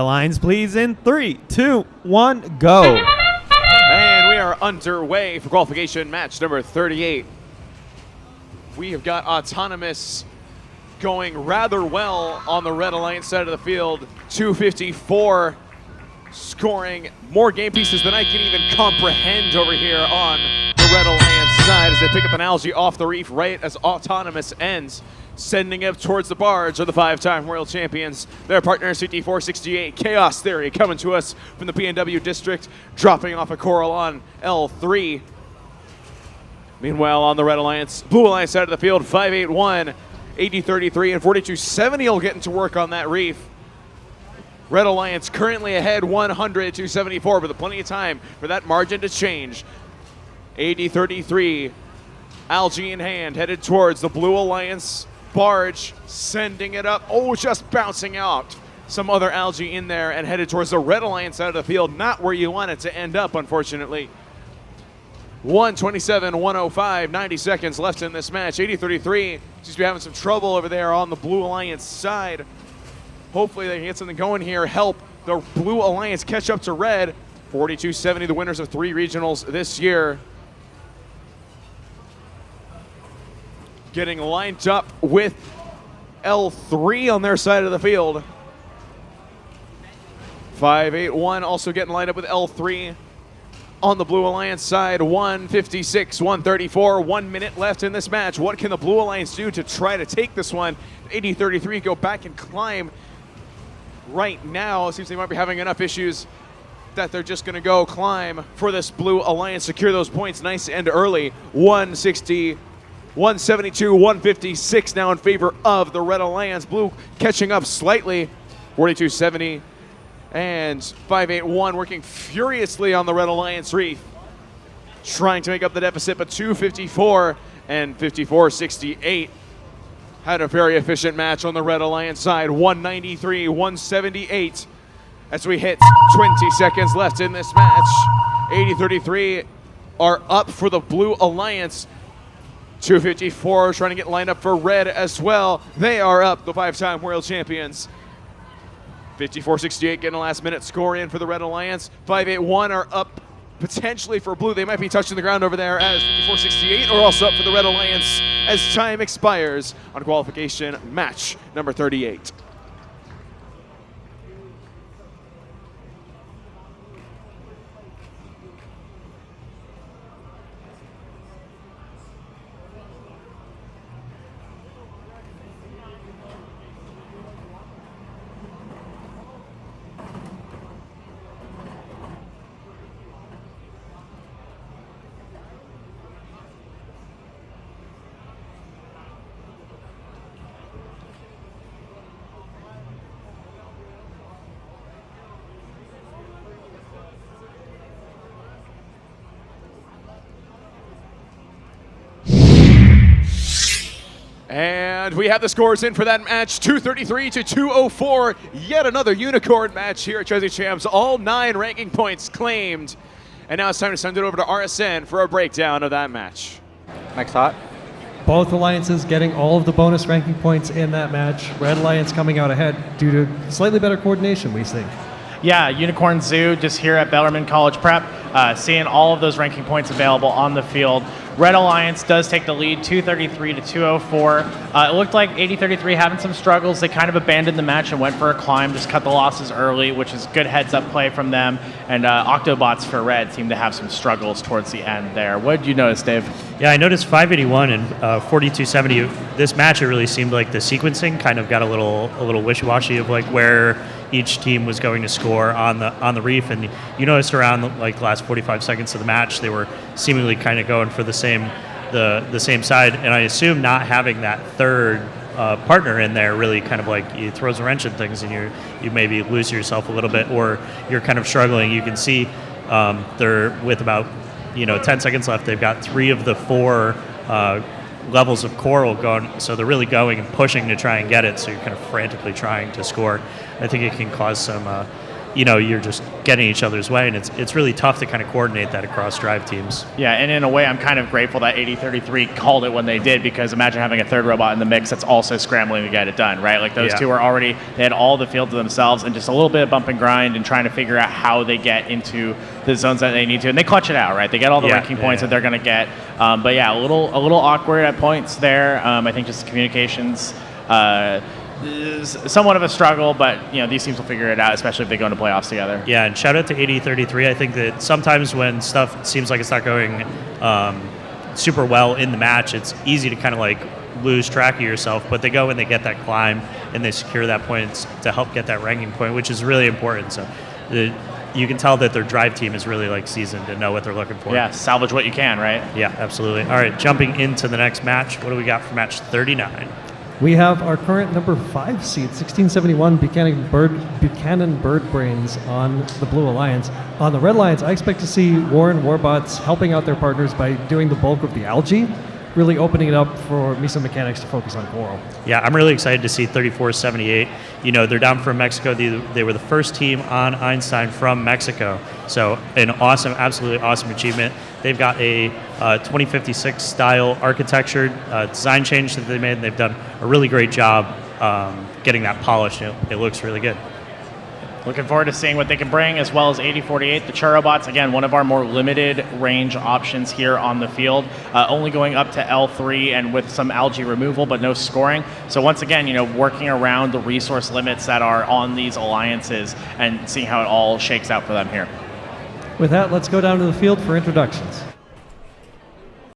Lines, please, in 3, 2, 1, go. And we are underway for qualification match number 38. We have got Autonomous going rather well on the Red Alliance side of the field. 254, scoring more game pieces than I can even comprehend over here on the Red Alliance side as they pick up an algae off the reef right as Autonomous ends, sending it towards the barge of the five-time world champions. Their partners, qm38, Chaos Theory, coming to us from the PNW district, dropping off a coral on L3. Meanwhile, on the Red Alliance, Blue Alliance side of the field, 581, 8033, and 4270 will get into work on that reef. Red Alliance currently ahead 100 to 74, but plenty of time for that margin to change. 8033, algae in hand, headed towards the Blue Alliance barge, sending it up. Oh, just bouncing out. Some other algae in there and headed towards the Red Alliance side of the field. Not where you want it to end up, unfortunately. 127, 105, 90 seconds left in this match. 8033 seems to be having some trouble over there on the Blue Alliance side. Hopefully they can get something going here, help the Blue Alliance catch up to Red. 4270, the winners of 3 regionals this year. Getting lined up with L3 on their side of the field. 581 also getting lined up with L3 on the Blue Alliance side. 156, 134, 1 minute left in this match. What can the Blue Alliance do to try to take this one? 8033 go back and climb right now. It seems they might be having enough issues that they're just going to go climb for this Blue Alliance, secure those points nice and early. 160, 172, 156 now in favor of the Red Alliance. Blue catching up slightly. 4270 and 581 working furiously on the Red Alliance reef, trying to make up the deficit, but 254 and 5468 had a very efficient match on the Red Alliance side. 193, 178 as we hit 20 seconds left in this match. 8033 are up for the Blue Alliance. 254 trying to get lined up for Red as well. They are up, the 5-time world champions. 5468 getting a last minute score in for the Red Alliance. 581 are up potentially for Blue. They might be touching the ground over there as 5468 are also up for the Red Alliance as time expires on qualification match number 38. And we have the scores in for that match, 233 to 204. Yet another unicorn match here at Chezy Champs. All 9 ranking points claimed. And now it's time to send it over to RSN for a breakdown of that match. Next hot. Both alliances getting all of the bonus ranking points in that match. Red Alliance coming out ahead due to slightly better coordination, we think. Yeah, Unicorn Zoo just here at Bellarmine College Prep, seeing all of those ranking points available on the field. Red Alliance does take the lead, 233 to 204. It looked like 8033 having some struggles. They kind of abandoned the match and went for a climb, just cut the losses early, which is good heads-up play from them. And Octobots for Red seem to have some struggles towards the end there. What did you notice, Dave? Yeah, I noticed 581 and 4270. This match, it really seemed like the sequencing kind of got a little wishy-washy of like where each team was going to score on the reef, and you noticed around like the last 45 seconds of the match they were seemingly kind of going for the same side, and I assume not having that third partner in there really kind of like it throws a wrench in things, and you maybe lose yourself a little bit, or you're kind of struggling. You can see they're with about 10 seconds left. They've got 3 of the 4 levels of coral going, so they're really going and pushing to try and get it, so you're kind of frantically trying to score. I think it can cause you're just getting each other's way, and it's really tough to kind of coordinate that across drive teams. Yeah, and in a way, I'm kind of grateful that 8033 called it when they did, because imagine having a third robot in the mix that's also scrambling to get it done, right? Like those two are already, they had all the field to themselves, and just a little bit of bump and grind and trying to figure out how they get into the zones that they need to, and they clutch it out, right? They get all the ranking points that they're going to get, but yeah, a little awkward at points there. I think just communications. Is somewhat of a struggle, but these teams will figure it out, especially if they go into playoffs together. Yeah, and shout out to 8033. I think that sometimes when stuff seems like it's not going super well in the match, it's easy to kind of like lose track of yourself, but they go and they get that climb and they secure that point to help get that ranking point, which is really important. So you can tell that their drive team is really like seasoned and know what they're looking for. Yeah, salvage what you can, right? Yeah, absolutely. All right, jumping into the next match, what do we got for match 39? We have our current number 5 seed, 1671 Buchanan Bird Brains on the Blue Alliance. On the Red Alliance, I expect to see Warren Warbots helping out their partners by doing the bulk of the algae, really opening it up for Miso Mechanics to focus on Coral. Yeah, I'm really excited to see 3478. They're down from Mexico. They were the first team on Einstein from Mexico. So an awesome, absolutely awesome achievement. They've got a 2056 style architecture design change that they made, and they've done a really great job getting that polished. It looks really good. Looking forward to seeing what they can bring, as well as 8048, the Charobots. Again, one of our more limited range options here on the field, only going up to L3 and with some algae removal, but no scoring. So once again, working around the resource limits that are on these alliances and seeing how it all shakes out for them here. With that, let's go down to the field for introductions.